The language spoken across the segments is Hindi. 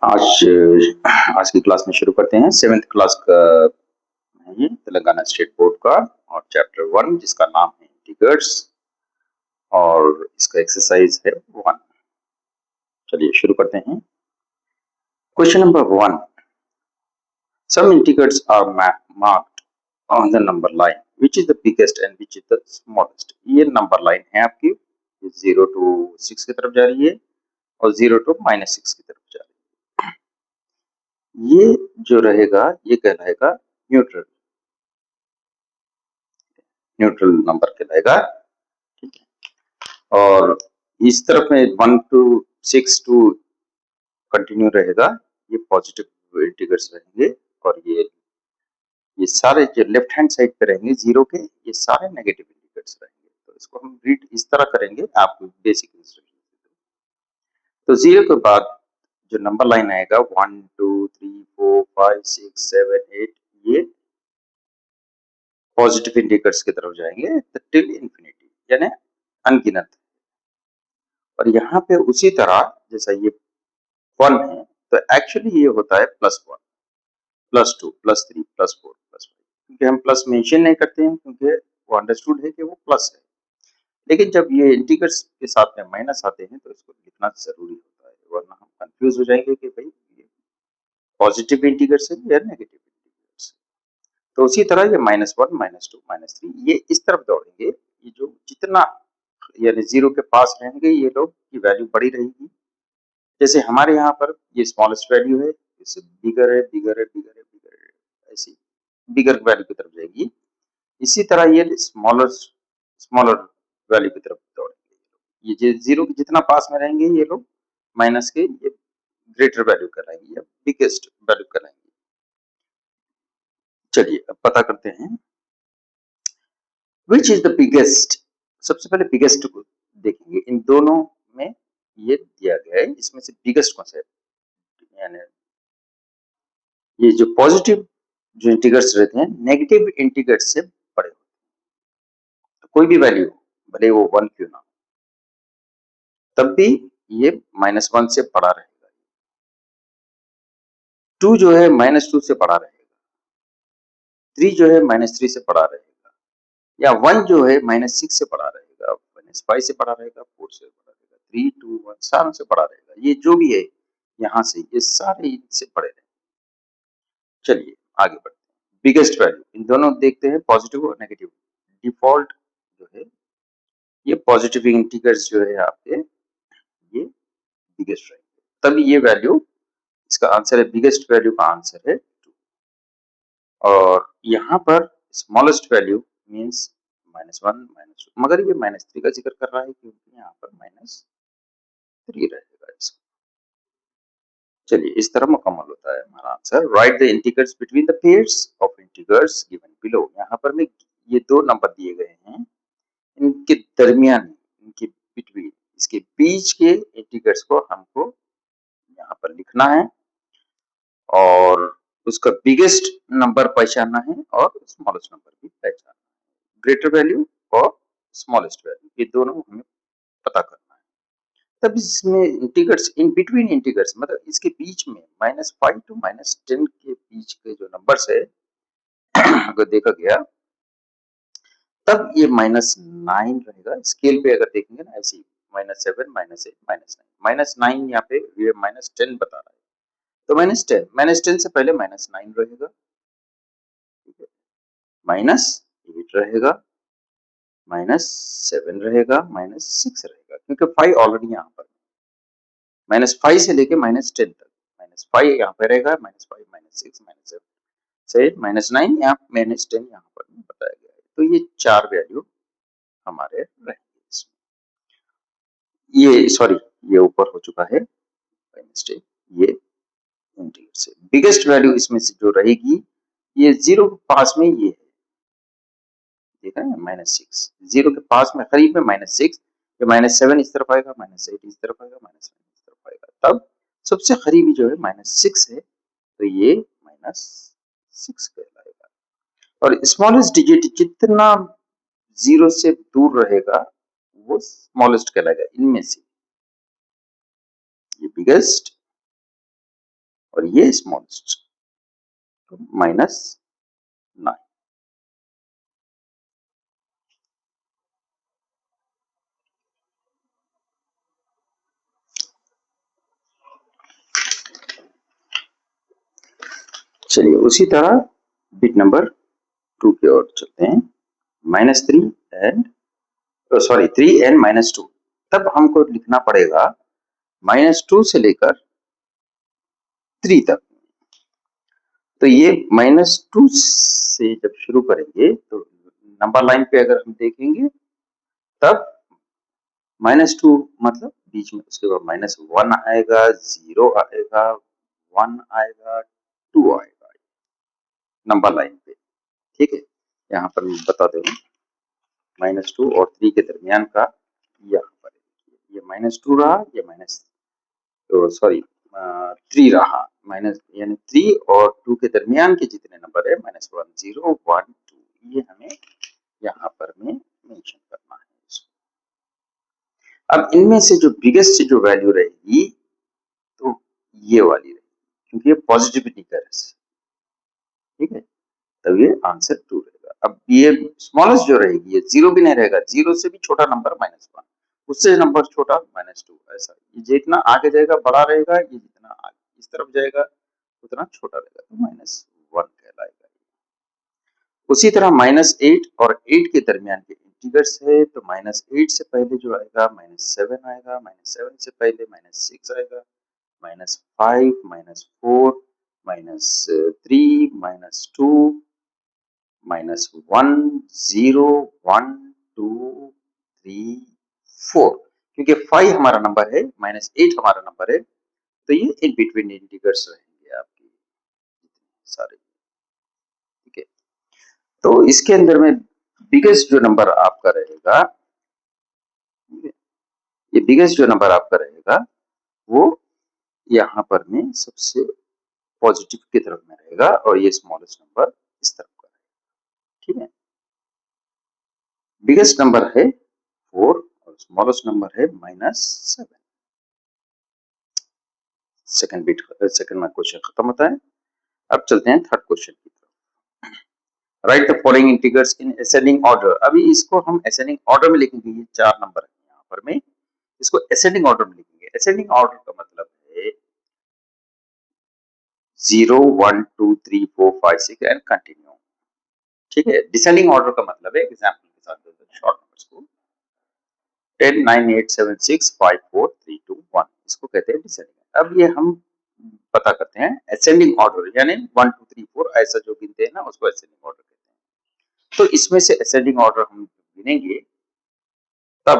आज आज की क्लास में शुरू करते हैं 7th क्लास का है ये तेलंगाना स्टेट बोर्ड का और चैप्टर 1 जिसका नाम है इंटीग्रल्स और इसका एक्सरसाइज है 1। चलिए शुरू करते हैं। Question number 1, some integers are marked on the number line which is the biggest and which is the smallest। ये नंबर लाइन है आपकी, 0 to 6 की तरफ जा रही है और 0 to -6 की तरफ जा रही है। ये जो रहेगा ये कहलाएगा न्यूट्रल न्यूट्रल नंबर कहलाएगा, ठीक है। और इस तरफ में 1 to 6 टू कंटिन्यू रहेगा, ये पॉजिटिव इंटीग्रल्स रहेंगे और ये सारे जो लेफ्ट हैंड साइड पे रहेंगे जीरो के, ये सारे नेगेटिव इंटीग्रल्स रहेंगे। तो इसको हम रीड इस तरह करेंगे, आपको बेसिक इंस्ट्रक्शन। तो जीरो के बाद जो नंबर लाइन आएगा 1 2 3 4 5 6 7 8, ये पॉजिटिव इंटीग्रल्स की तरफ जाएंगे टिल इंफिनिटी, यानी अनगिनत। और यहाँ पे उसी तरह जैसा ये 1 है तो एक्चुअली ये होता है +1 +2 +3 +4 +5, क्योंकि हम प्लस मेंशन नहीं करते हैं क्योंकि वो अंडरस्टूड है कि वो प्लस है। लेकिन जब ये इंटीग्रल्स के साथ में माइनस आते हैं तो इसको लिखना जरूरी होता है, वरना हम कंफ्यूज हो जाएंगे कि भाई ये पॉजिटिव इंटीग्रल्स है या नेगेटिव इंटीग्रल्स है। तो उसी तरह ये -1 -2 -3 ये इस तरफ दौड़ेंगे, ये जो जितना यानी जीरो के पास रहेंगे ये लोग की वैल्यू बड़ी रहेगी। जैसे हमारे यहाँ पर ये स्मॉलेस्ट वैल्यू है, इससे बिगर है बिगर है बिगर है बिगर है, ऐसी बिगर वैल्यू की तरफ जाएगी। इसी तरह ये स्मॉलर स्मॉलर वैल्यू की तरफ दौड़ेंगे। ये जीरो के जितना पास में रहेंगे ये लोग माइनस के ये ग्रेटर वैल्यू कराएंगे या बिगेस्ट वैल्यू कराएंगे। चलिए अब पता करते हैं विच इज द बिगेस्ट। सबसे पहले बिगेस्ट को देखेंगे, इन दोनों में ये दिया गया है, इसमें से बिगेस्ट कौन सा है, यानी ये जो पॉजिटिव जो इंटीग्रल्स रहते हैं नेगेटिव इंटीग्रल्स से बड़े होते हैं। तो कोई भी वैल्यू भले वो 1 क्यों ना, तब भी ये -1 से बड़ा रहेगा। 2 जो है -2 से बड़ा रहेगा, 3 जो है -3 से बड़ा रहेगा, या 1 जो है -6 से बड़ा रहेगा, -5 से बड़ा रहेगा, 4 से बड़ा रहेगा, 3 2 1 सारों से बड़ा रहेगा। ये जो भी है यहाँ से ये सारे इनसे बड़े रहेंगे। चलिए आगे बढ़ते हैं। बिगेस्ट वैल्यू इन दोनों देखते हैं, पॉजिटिव और नेगेटिव। डिफॉल्ट जो है ये पॉजिटिव इंटीग्रल्स जो है आपके ये बिगेस्ट रहेंगे, तभी ये वैल्यू, इसका आंसर है बिगेस्ट वैल्यू का आंसर है 2। और यहाँ पर स्मॉलेस्ट वैल्यू मीन्स -1 -2, मगर ये -3 का जिक्र कर रहा है क्योंकि यहाँ पर -3 रहेगा इसका। चलिए इस तरह मुकम्मल होता है हमारा answer. Right the integrals between the pairs of integrals given below. यहाँ पर में ये दो नंबर दिए गए हैं, इनके दरमियान, इनके बिटवीन, इसके बीच के इंटीग्रल्स को हमको यहाँ पर लिखना है और उसका बिगेस्ट नंबर पहचानना है और स्मॉलेस्ट नंबर भी पहचानना है। ग्रेटर वैल्यू और स्मॉलेस्ट वैल्यू ये दोनों हमें पता करना है। तब इसमें इंटीग्रल्स इन बिटवीन इंटीग्रल्स मतलब इसके बीच में -5 to -10 के बीच के जो नंबर्स है अगर देखा गया तब ये -9 रहेगा। स्केल पे अगर देखेंगे ना ऐसे -7 -8 -9 -9 यहाँ पे ये -10 बता रहा है, तो -10 से पहले -9 रहेगा, ठीक है, -8 रहेगा, -7 रहेगा, -6 रहेगा, क्योंकि 5 ऑलरेडी यहाँ पर -5 से लेके -10 तक, -5 यहाँ पे रहेगा, -5 -6 -7 से -9 यहाँ -10 यहाँ पर बताया गया है। तो ये 4 वैल्यू हमारे रहेंगे इसमें। ये सॉरी ये ऊपर हो चुका है मिस्टेक, ये इंटीग्रल से बिगेस्ट वैल्यू इसमें से जो रहेगी ये 0 के पास में ये है, देखा है -6, 0 के पास में करीब में -6, ये -7 इस तरफ आएगा, -8 इस तरफ आएगा, -9 इस तरफ आएगा, तब सबसे करीबी जो है -6 है, तो ये -6 कहलाएगा। और स्मॉलेस्ट डिजिट जितना 0 से दूर रहेगा वो स्मॉलेस्ट कहलाएगा इनमें से। ये बिगेस्ट और ये स्मॉलेस्ट, तो -9। चलिए उसी तरह बिट नंबर 2 की ओर चलते हैं। -3 एंड सॉरी 3 एंड -2। तब हमको लिखना पड़ेगा -2 से लेकर 3 तक। तो ये -2 से जब शुरू करेंगे तो नंबर लाइन पे अगर हम देखेंगे तब -2 मतलब बीच में, उसके बाद -1 आएगा, 0 आएगा, 1 आएगा, 2 आएगा नंबर लाइन पे। ठीक है, यहाँ पर मैं बता दे रहा हूँ -2 और 3 के दरमियान का यहाँ पर ये -2 रहा, ये सॉरी 3 रहा, माइनस यानी 3 और 2 के दरमियान के जितने नंबर है -1, 0, 1, 2, ये हमें यहाँ पर में मेंशन करना है। अब इनमें से जो बिगेस्ट जो वैल्यू रहेगी तो ये वाली रहेगी, क्योंकि ये पॉजिटिव इंडिकेटर है। ठीक है, तब ये आंसर 2 रहेगा। अब ये स्मॉलेस्ट जो रहेगी ये 0 भी नहीं रहेगा, 0 से भी छोटा नंबर -1, उससे नंबर छोटा -2, ऐसा ये जितना आगे जाएगा बड़ा रहेगा, ये जितना आगे इस तरफ जाएगा उतना छोटा रहेगा, तो -1 कहलाएगा। उसी तरह -8 और 8 के दरमियान के इंटीजर्स है, तो -8 से पहले जो आएगा -7 आएगा, -7 से पहले -6 आएगा, -5, -4, -3, -2, -1, 0, 1, 2, 3, 4। क्योंकि 5 हमारा नंबर है, -8 हमारा नंबर है, तो ये इन बिटवीन इंटीजर्स रहेंगे आपके सारे। ठीक है, तो इसके अंदर में बिगेस्ट जो नंबर आपका रहेगा, ये बिगेस्ट जो नंबर आपका रहेगा वो यहाँ पर में सबसे पॉजिटिव की तरफ में रहेगा, और ये स्मॉलेस्ट नंबर इस तरफ का रहेगा। ठीक है, बिगेस्ट नंबर है 4 और स्मॉलेस्ट नंबर है -7। सेकंड में क्वेश्चन खत्म होता है। अब चलते हैं थर्ड क्वेश्चन की तरफ। Right the following integers in ascending order. अभी इसको हम असेंडिंग ऑर्डर में लिखेंगे, ये 4 नंबर है यहाँ पर में, इसको असेंडिंग ऑर्डर में लिखेंगे। असेंडिंग ऑर्डर का मतलब है 0, 1, 2, 3, 4, 5, 6 एंड कंटिन्यू। ठीक है, डिसेंडिंग ऑर्डर का मतलब है, एग्जांपल के साथ शॉर्ट नंबर्स को 10, 9, 8, 7, 6, 5, 4, 3, 2, 1, इसको कहते हैं डिसेंडिंग। अब ये हम पता करते हैं असेंडिंग ऑर्डर, यानी 1, 2, 3, 4 ऐसा जो गिनते हैं ना, उसको असेंडिंग ऑर्डर कहते हैं। तो इसमें से असेंडिंग ऑर्डर हम गिनेंगे तब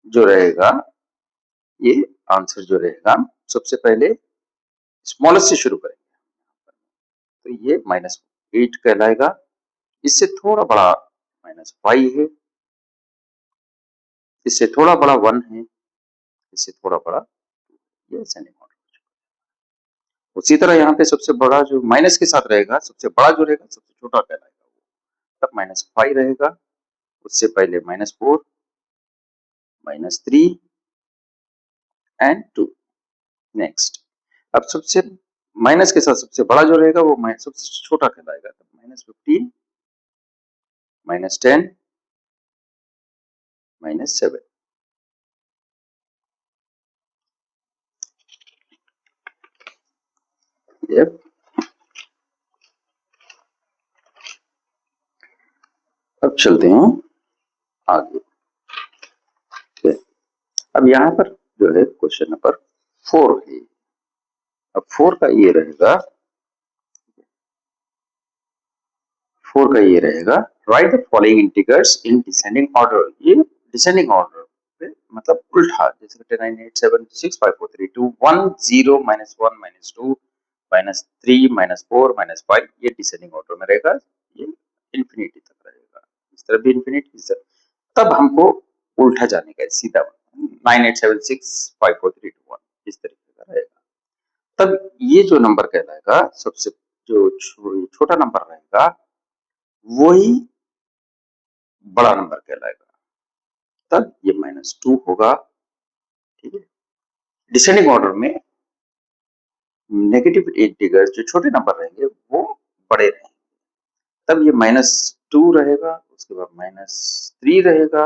जो रहेगा ये आंसर जो रहेगा, सबसे पहले स्मॉलेस्ट से शुरू करेंगे, तो ये -8 कहलाएगा। इससे थोड़ा बड़ा -5 है, इससे थोड़ा बड़ा 1 है, इससे थोड़ा बड़ा, ये असेंडिंग ऑर्डर। उसी तरह यहाँ पे सबसे बड़ा जो माइनस के साथ रहेगा, सबसे बड़ा जो रहेगा सबसे छोटा कहलाएगा, वो तब -5 रहेगा, उससे पहले -4, -3 एंड 2। नेक्स्ट, अब सबसे माइनस के साथ सबसे बड़ा जो रहेगा वो सबसे छोटा कहलाएगा, तब -15, -10, -7। Yep. अब चलते हैं आगे। okay. अब यहाँ पर जो है क्वेश्चन नंबर 4 है। अब 4 का ये रहेगा, 4 का ये रहेगा, right the following integers in descending order. ये डिसेंडिंग ऑर्डर पे मतलब उल्टा, जैसे 10, 9, 8, 7, 6, 5, 4, 3, 2, 1, 0, -1, -2, -3, -4, -5, ये डिसेंडिंग ऑर्डर में रहेगा, ये इंफिनिटी तक रहेगा, इस तरफ भी इंफिनिटी, इस तरफ। तब हमको उल्टा जाने का है, सीधा 9, 8, 7, 6, 5, 4, 3, 2, 1, इस तरीके का रहेगा। तब ये जो नंबर कहलाएगा, सबसे जो छोटा नंबर रहेगा वही बड़ा नंबर कहलाएगा, तब ये -2 होगा। ठीक है, डिसेंडिंग ऑर्डर में नेगेटिव इंटीजर जो छोटे नंबर रहेंगे वो बड़े रहेंगे, तब ये -2 रहेगा, उसके बाद -3 रहेगा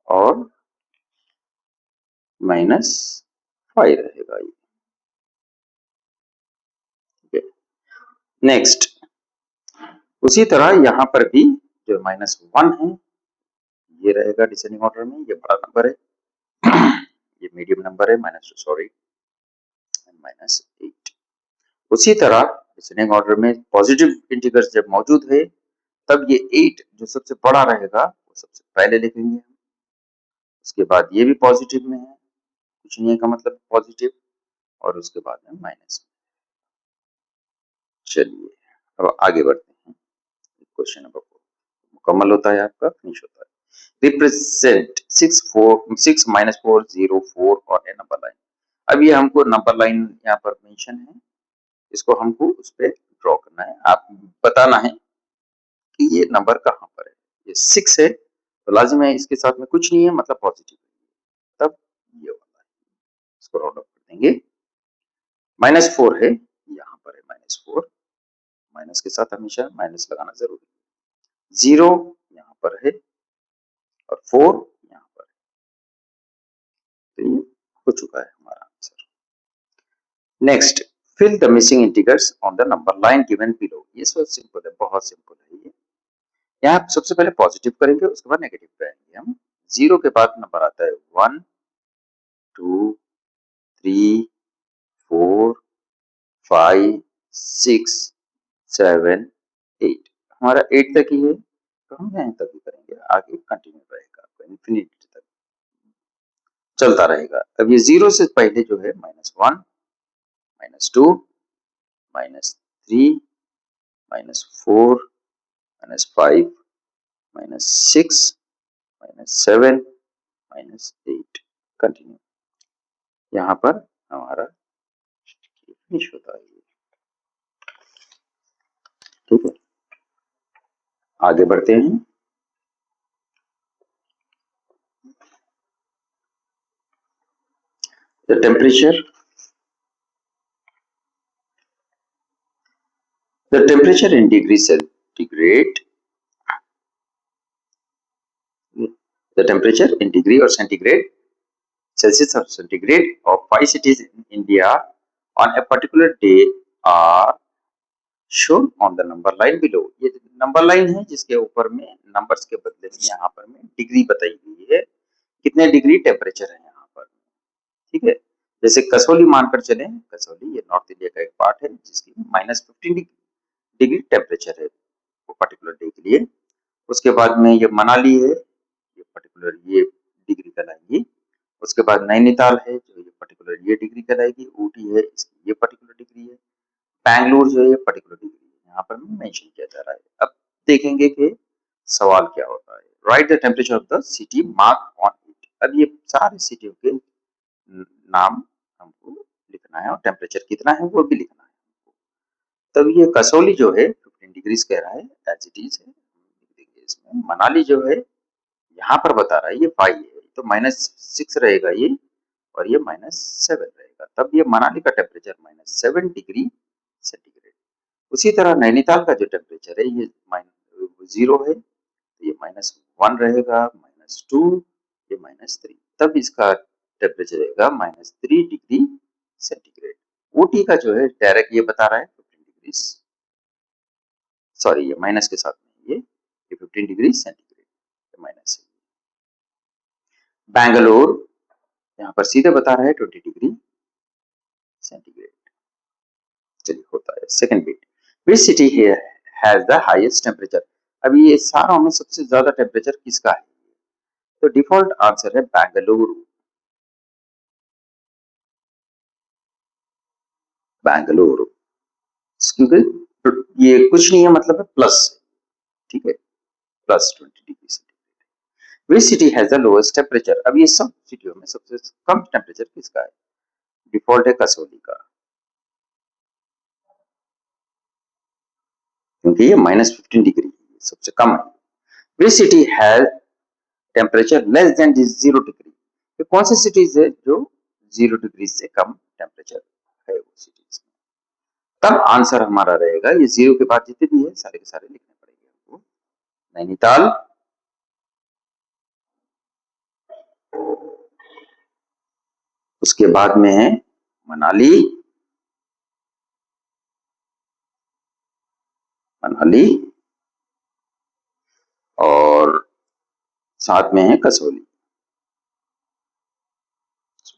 और -5 रहेगा ये। नेक्स्ट उसी तरह यहाँ पर भी जो -1 है ये रहेगा डिसेंडिंग ऑर्डर में, ये बड़ा नंबर है, ये मीडियम नंबर है -2 सॉरी -8। उसी तरह डिसेंडिंग ऑर्डर में पॉजिटिव इंटीजर्स जब मौजूद है तब ये 8 जो सबसे बड़ा रहेगा वो सबसे पहले लिखेंगे, उसके बाद ये भी पॉजिटिव में है, कुछ नहीं का मतलब पॉजिटिव, और उसके बाद में माइनस। चलिए अब आगे बढ़ते हैं, क्वेश्चन नंबर 4 मुकम्मल होता है, आपका फिनिश होता है। रिप्रेजेंट 6 -4 0 4 और ए नंबर लाइन। अब ये हमको नंबर लाइन यहाँ पर मेंशन है, इसको हमको उस पर ड्रॉ करना है, आप बताना है कि ये नंबर कहाँ पर है। ये 6 है तो लाजिम है इसके साथ में कुछ नहीं है मतलब पॉजिटिव, तब ये वाला है, इसको राउंड अप कर देंगे। -4 है, यहाँ पर है -4, माइनस के साथ हमेशा माइनस लगाना जरूरी है। 0 यहाँ पर है और 4 यहाँ पर है, तो ये हो चुका है हमारा answer. Next fill the missing integers on the number line given below. ये सब सिंपल है, बहुत सिंपल है ये। यहाँ सबसे पहले पॉजिटिव करेंगे, उसके बाद नेगेटिव करेंगे हम। 0 के बाद नंबर आता है 1 2 3 4 5 6 7 8, हमारा 8 तक ही है तो हम यहाँ तक ही करेंगे, आगे कंटिन्यू रहेगा, इन्फिनिटी तक चलता रहेगा। अब ये 0 से पहले जो है -1 -2 -3 -4 -5 -6 -7 -8 कंटिन्यू, यहाँ पर हमारा फिनिश होता है। ठीक है, आगे बढ़ते हैं। The temperature in degrees centigrade, the temperature in degree or centigrade, Celsius or centigrade of 5 cities in India on a particular day are shown on the number line below। ये नंबर लाइन है जिसके ऊपर में नंबर्स के बदले में यहाँ पर में डिग्री बताई गई है, कितने डिग्री टेम्परेचर है यहाँ पर। ठीक है, जैसे कसौली मानकर चले, कसौली ये नॉर्थ इंडिया का एक पार्ट है जिसकी -15 डिग्री टेम्परेचर है वो पर्टिकुलर डे के लिए। उसके बाद में ये मनाली है, ये पर्टिकुलर ये डिग्री कहलाएगी। उसके बाद नैनीताल है जो ये पर्टिकुलर ये डिग्री कहलाएगी। ऊटी है, इसकी ये पर्टिकुलर डिग्री है। बैंगलोर जो है ये पर्टिकुलर डिग्री है, यहाँ पर मेंशन किया जा रहा है। अब देखेंगे कि सवाल क्या होता है। Right the temperature of the city mark on it. अब ये सारे सिटियों के नाम हमको लिखना है और टेम्परेचर कितना है वो भी लिखना है। तब ये कसौली जो है 15 डिग्रीज कह रहा है, एज इट इज है, इसमें मनाली जो है यहाँ पर बता रहा है ये 5 है, तो -6 रहेगा ये और ये -7 रहेगा, तब ये मनाली का टेम्परेचर -7 डिग्री सेंटीग्रेड। उसी तरह नैनीताल का जो टेम्परेचर है ये 0 है, तो ये -1 रहेगा, -2, ये -3, तब इसका टेम्परेचर रहेगा -3 डिग्री सेंटीग्रेड। ऊटी का जो है डायरेक्ट ये बता रहा है 15 डिग्री, सॉरी ये माइनस के साथ में ये 15 डिग्री सेंटीग्रेड माइनस है। बैंगलोर यहाँ पर सीधे बता रहा है 20 डिग्री सेंटीग्रेड। चलिए होता है second bit, which city has the highest temperature. अभी ये सारों में सबसे ज्यादा टेम्परेचर किसका है, तो डिफॉल्ट आंसर है बेंगलुरु। बेंगलुरु क्योंकि ये कुछ नहीं है मतलब है प्लस, ठीक है, +20 degree centigrade. Which city has the lowest temperature. अब ये सब सिटियों में सबसे कम टेम्परेचर किसका है, डिफॉल्ट है कसौली का, क्योंकि ये -15 डिग्री सबसे कम है। Which city has temperature less than 0 degree. ये कौन सी सिटीज है जो 0 डिग्री से कम टेम्परेचर है वो सिटीज में, तब आंसर हमारा रहेगा, ये 0 के बाद जितने भी है सारे के सारे लिखने पड़ेंगे हमको। नैनीताल, उसके बाद में है मनाली, मनाली, और साथ में है कसौली।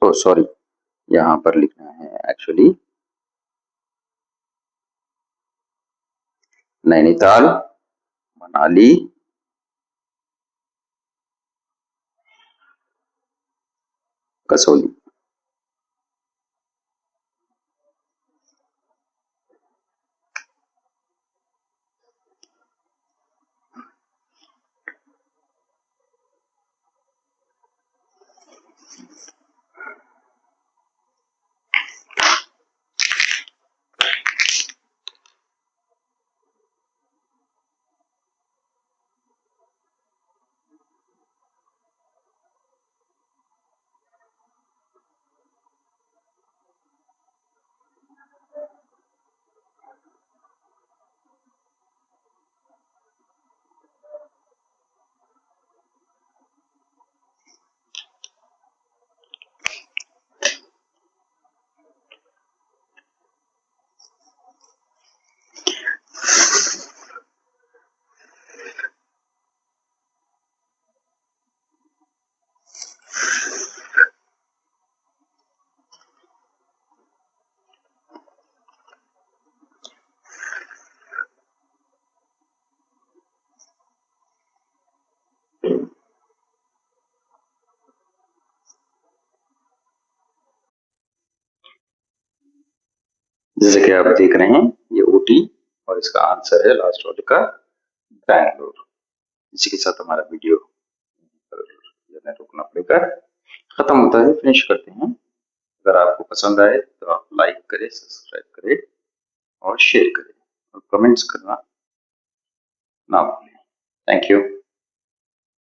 सॉरी, यहाँ पर लिखना है एक्चुअली नैनीताल, मनाली, कसौली। जैसे कि आप देख रहे हैं ये ऊटी और इसका आंसर है लास्ट वाले का बैंगलोर। इसी के साथ हमारा वीडियो रोकना पड़ेगा, खत्म होता है, फिनिश करते हैं। अगर आपको पसंद आए तो आप लाइक करें, सब्सक्राइब करें और शेयर करें और कमेंट्स करना ना भूलें। Thank you.